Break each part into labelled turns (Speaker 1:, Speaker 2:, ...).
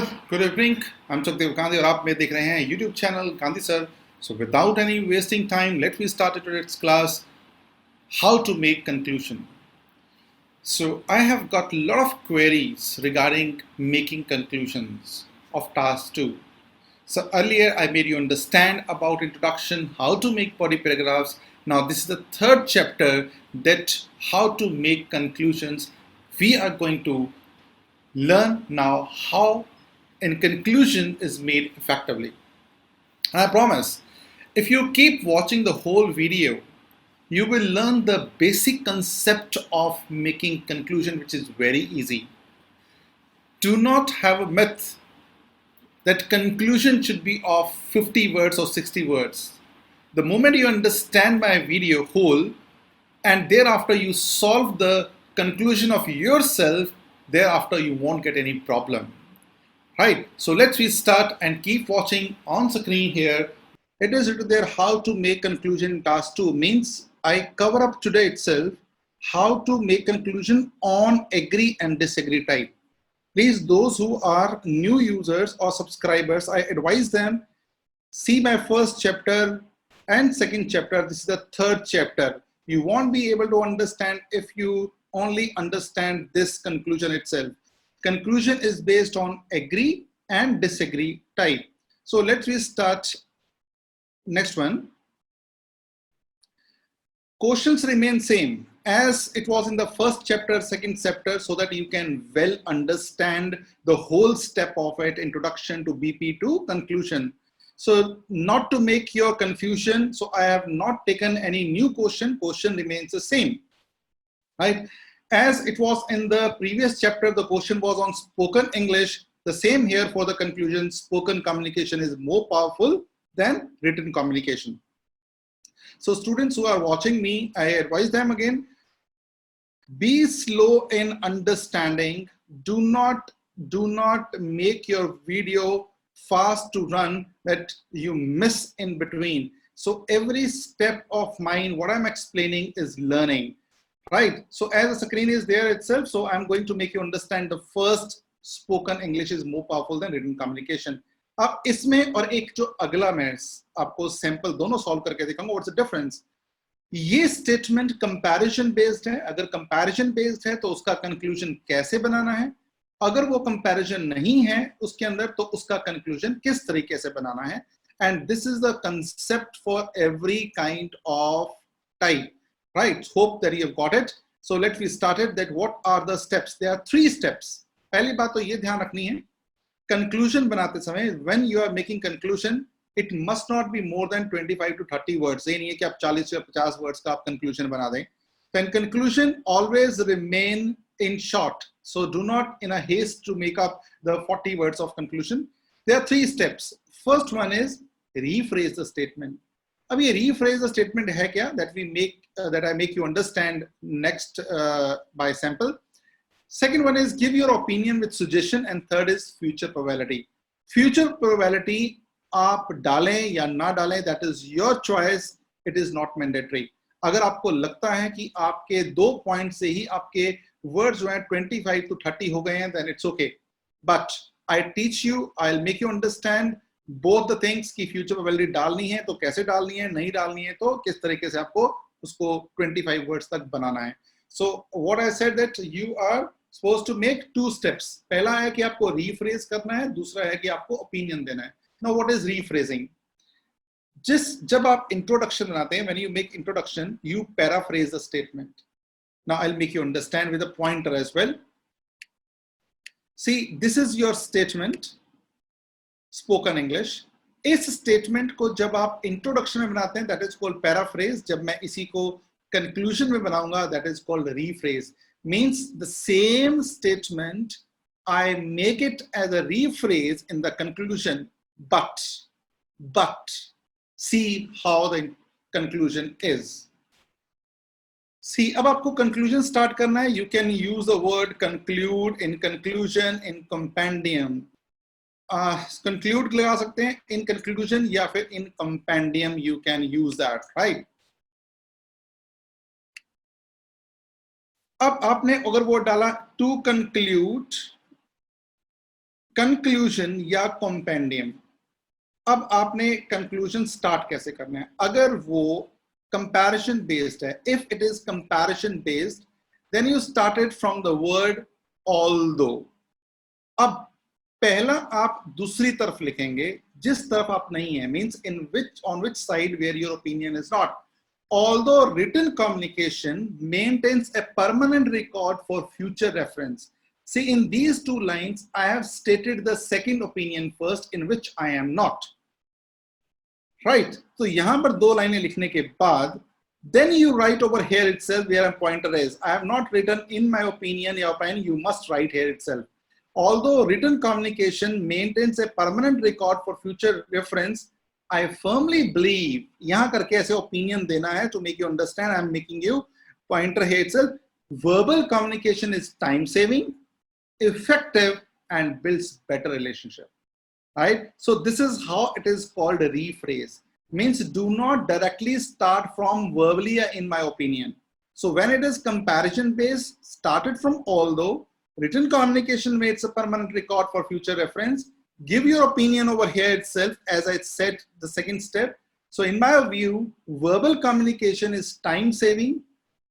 Speaker 1: Good evening. I'm Sukhdev Gandhi और आप मेरे देख रहे हैं YouTube channel Gandhi sir. So without any wasting time, let me start today's class. How to make conclusion. So I have got a lot of queries regarding making conclusions of task 2. So earlier I made you understand about introduction, how to make body paragraphs. Now this is the third chapter, that how to make conclusions. We are going to learn now how a conclusion is made effectively. And I promise, if you keep watching the whole video, you will learn the basic concept of making conclusion, which is very easy. Do not have a myth that conclusion should be of 50 words or 60 words. The moment you understand my video whole and thereafter you solve the conclusion of yourself, thereafter you won't get any problem. Right, so let's restart and keep watching on screen here. It is written there how to make conclusion in task 2, means I cover up today itself how to make conclusion on agree and disagree type. Please, those who are new users or subscribers, I advise them, see my first chapter and second chapter. This is the third chapter. You won't be able to understand if you only understand this conclusion itself. Conclusion is based on agree and disagree type. So let's restart. Next one. Questions remain same as it was in the first chapter, second chapter, so that you can well understand the whole step of it, introduction to BP to conclusion. So not to make your confusion, so I have not taken any new question remains the same, right? As it was in the previous chapter, the question was on spoken English. The same here for the conclusion, spoken communication is more powerful than written communication. So students who are watching me, I advise them again, be slow in understanding. Do not make your video fast to run that you miss in between. So every step of mine, what I'm explaining is learning, right? So as the screen is there itself, so I'm going to make you understand the first, spoken English is more powerful than written communication. अब इसमें और एक जो अगला मैं आपको sample दोनों solve करके दिखाऊंगा, व्हाट्स द डिफरेंस। ये स्टेटमेंट कंपैरिजन बेस्ड है, अगर कंपैरिजन बेस्ड है तो उसका कंक्लूजन कैसे बनाना है, अगर वो कंपैरिजन नहीं है उसके अंदर तो उसका कंक्लूजन किस तरीके से बनाना है। And this is the concept for every kind of type, right? Hope that you have got it. So let's be started. That what are the steps? There are 3 steps. पहली बात तो ये ध्यान रखनी है, कंक्लूजन बनाते समय when you are making conclusion, it must not be more than 25 to 30 words. ये नहीं है कि आप 40 या 50 words का आप conclusion बना दें. Then conclusion always remain in short. So do not in a haste to make up the 40 words of conclusion. There are 3 steps. First one is rephrase the statement. अब ये rephrase the statement है क्या? That we make that I make you understand next by sample. Second one is give your opinion with suggestion, and third is future probability. Future probability आप डालें या ना डालें, that is your choice. It is not mandatory. अगर आपको लगता है कि आपके 2 पॉइंट से ही आपके वर्ड्स जो हैं 25 to 30 हो गए हैं, then it's okay. But I teach you, I'll make you understand both the things कि future probability डालनी है तो कैसे डालनी है, नहीं डालनी है तो किस तरीके से आपको उसको 25 वर्ड्स तक बनाना है. So what I said that you are supposed to make 2 steps. पहला है कि आपको rephrase करना है, दूसरा है कि आपको opinion देना है. Now what is rephrasing? जब आप introduction बनाते हैं, when you make introduction, you paraphrase the statement. Now I'll make you understand with a pointer as well. See, this is your statement, spoken English. इस statement को जब आप introduction में बनाते हैं, that is called paraphrase. जब मैं इसी को conclusion में बनाऊंगा, that is called rephrase. Means the same statement, I make it as a rephrase in the conclusion, but see how the conclusion is. See, अब आपको conclusion start करना है. You can use the word conclude, in conclusion, in compendium. Conclude लगा सकते हैं in conclusion या फिर in compendium, you can use that, right? अब आपने अगर वो डाला to conclude, कंक्लूजन या कॉम्पेंडियम। अब आपने कंक्लूजन स्टार्ट कैसे करना है? अगर वो कंपैरिजन बेस्ड है, if it is comparison based, then you started from the word although. अब पहला आप दूसरी तरफ लिखेंगे जिस तरफ आप नहीं है, means in which on which side where your opinion is not. Although written communication maintains a permanent record for future reference. See, in these two lines, I have stated the second opinion first, in which I am not. Right? So, यहाँ पर दो लाइनें लिखने के बाद, then you write over here itself where a pointer is. I have not written in my opinion, your opinion, you must write here itself. Although written communication maintains a permanent record for future reference, I firmly believe, यहाँ करके ऐसे opinion देना है to make you understand. I'm making you pointer here itself. Verbal communication is time saving, effective, and builds better relationship. Right? So this is how it is called a rephrase. Means do not directly start from verbally in my opinion. So when it is comparison based, started from although, written communication makes a permanent record for future reference. Give your opinion over here itself, as I said, the second step. So in my view, verbal communication is time saving,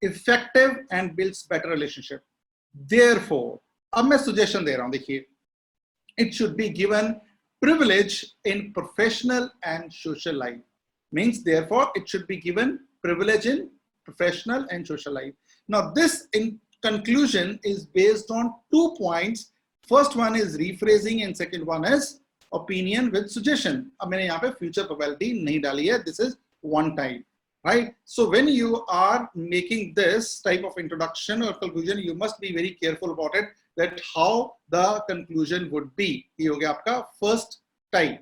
Speaker 1: effective, and builds better relationship. Therefore, अब मैं suggestion दे रहा हूं, देखिए, it should be given privilege in professional and social life. Means therefore, it should be given privilege in professional and social life. Now this in conclusion is based on 2 points. First one is rephrasing and second one is opinion with suggestion. अब मैंने यहाँ पे future probability नहीं डाली है. This is one type, right? So when you are making this type of introduction or conclusion, you must be very careful about it, that how the conclusion would be. ये हो गया आपका first type.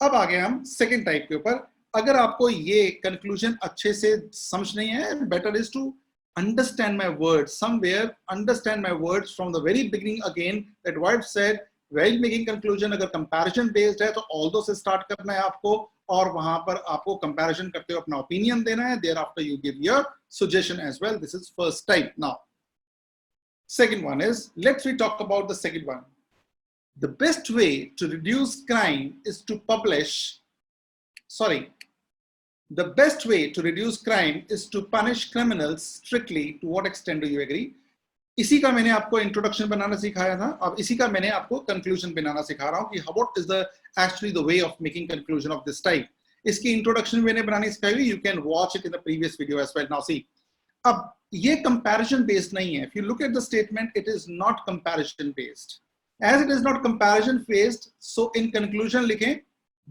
Speaker 1: अब आ गए हम second type के ऊपर. अगर आपको ये conclusion अच्छे से समझ नहीं है, better is to understand my words somewhere, understand my words from the very beginning again, that what I've said, while making conclusion, अगर comparison based है तो although से start करना है आपको, और वहां पर आपको comparison करते हुए अपना opinion देना है, thereafter you give your suggestion as well. This is first type. Now, second one is, let's we talk about the second one. The best way to reduce crime is to publish, the best way to reduce crime is to punish criminals strictly. To what extent do you agree? इसी का मैंने आपको introduction बनाना सिखाया था, अब इसी का मैंने आपको कंक्लूजन बनाना सिखा रहा हूँ कि what is the actually the way of making conclusion of this type. इसकी इंट्रोडक्शन मैंने बनानी सिखाई हुई, you can watch it in the previous video as well. Now see, अब ये कंपैरिजन बेस्ड नहीं है. If you look at the statement, it is not comparison based. As it is not comparison based, so in conclusion लिखें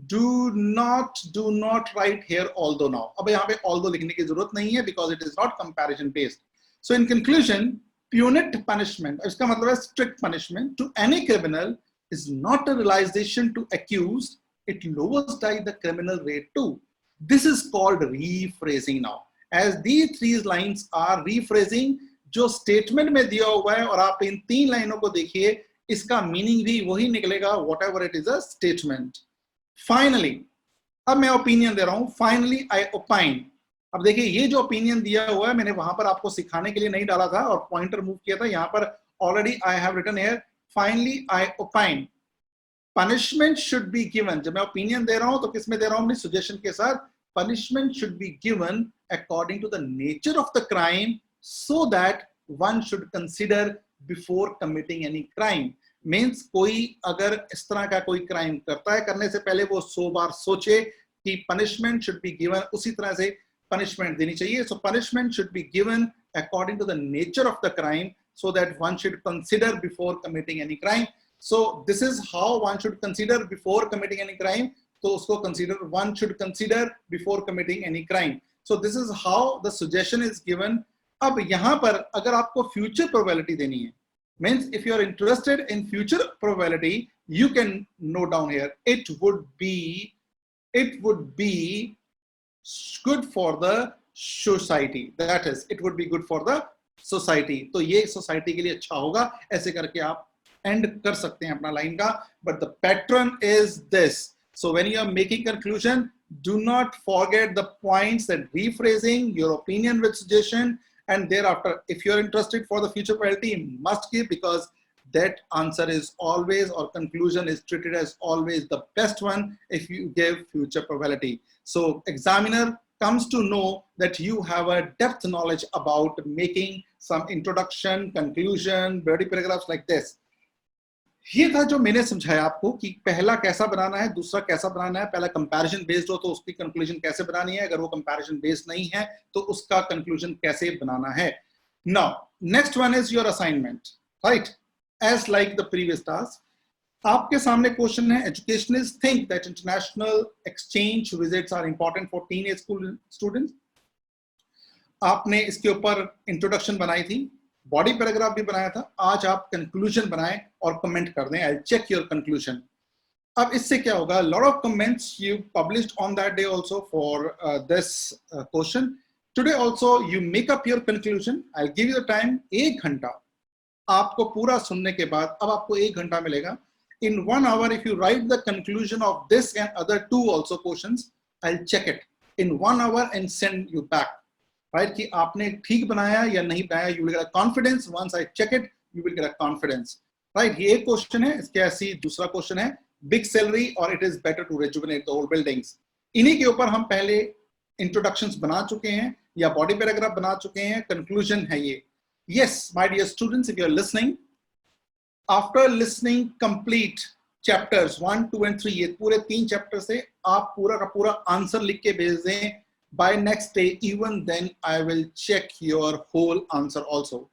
Speaker 1: do not write here although now. अब यहाँ पे although लिखने की जरूरत नहीं है because it is not comparison based. So in conclusion, punit punishment, इसका मतलब है strict punishment to any criminal is not a realization to accused. It lowers the criminal rate too. This is called rephrasing now. As these 3 lines are rephrasing, जो statement में दिया हुआ है और आप इन 3 लाइनों को देखिए, इसका meaning भी वही निकलेगा, whatever it is a statement. Finally, अब मैं ओपिनियन दे रहा हूं. Finally, I opine. अब देखिए, ये जो ओपिनियन दिया हुआ है मैंने वहां पर आपको सिखाने के लिए नहीं डाला था और पॉइंटर मूव किया था. यहां पर already I have written here, finally I opine. Punishment should be given. जब मैं ओपिनियन दे रहा हूं तो किसमें दे रहा हूं? अपनी सजेशन के साथ. Punishment should be given according to the nature of the crime, so that one should consider before committing any crime. Means कोई अगर इस तरह का कोई क्राइम करता है, करने से पहले वो 100 बार सोचे कि पनिशमेंट शुड बी गिवन, उसी तरह से पनिशमेंट देनी चाहिए. So punishment should be given according to the nature of the crime, so that one should consider before committing any crime. So this is how one should consider before committing any crime. तो उसको consider, one should consider before committing any crime. So this is how the suggestion is given. अब यहां पर अगर आपको future probability देनी है, means if you are interested in future probability, you can note down here, it would be good for the society. That is, it would be good for the society. तो ये society के लिए अच्छा होगा. ऐसे करके आप end कर सकते हैं अपना लाइन का. But the pattern is this. So when you are making conclusion, do not forget the points, that rephrasing, your opinion with suggestion, and thereafter, if you're interested for the future probability, must give, because that answer is always, or conclusion is treated as always the best one if you give future probability. So examiner comes to know that you have a depth knowledge about making some introduction, conclusion, body paragraphs like this. ये था जो मैंने समझाया आपको कि पहला कैसा बनाना है, दूसरा कैसा बनाना है. पहला कंपैरिजन बेस्ड हो तो उसकी कंक्लूजन कैसे बनानी है, अगर वो कंपैरिजन बेस्ड नहीं है तो उसका कंक्लूजन कैसे बनाना है. Now, next one is your assignment, right? As like the previous task, आपके सामने क्वेश्चन है, educationists think that international exchange visits are important for teenage school students. आपने इसके ऊपर इंट्रोडक्शन बनाई थी, बॉडी पैराग्राफ भी बनाया था. आज आप कंक्लूजन बनाएं और कमेंट कर दें. I'll check your conclusion. अब इससे क्या होगा, lot of comments you published on that day also for this question. Today also you make up your conclusion. I'll give you the time, 1 घंटा आपको पूरा सुनने के बाद अब आपको 1 घंटा मिलेगा. In 1 hour, if you write the conclusion of this and other 2 also questions, I'll check it in 1 hour and send you back. Right? कि आपने ठीक बनाया या नहीं बनाया. You will get a confidence. Once I check it, you will get a confidence. Right? ये एक question है. इसके ऐसी दूसरा क्वेश्चन है, big salary or it is better to rejuvenate the old buildings. इन्हीं के ऊपर हम पहले इंट्रोडक्शंस बना चुके हैं या बॉडी पैराग्राफ बना चुके हैं. कंक्लूजन है ये. Yes, my dear students, if you are listening, after listening complete chapters 1, 2 and 3, ये पूरे 3 चैप्टर से आप पूरा का पूरा आंसर लिख के भेज दें. By next day, even then, I will check your whole answer also.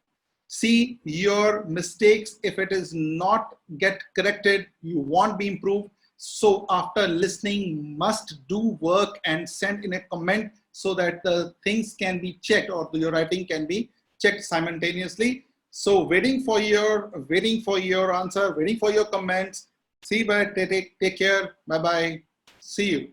Speaker 1: See your mistakes. If it is not get corrected, you won't be improved. So after listening, must do work and send in a comment so that the things can be checked or your writing can be checked simultaneously. So waiting for your answer, waiting for your comments. See you. Take care. Bye bye. See you.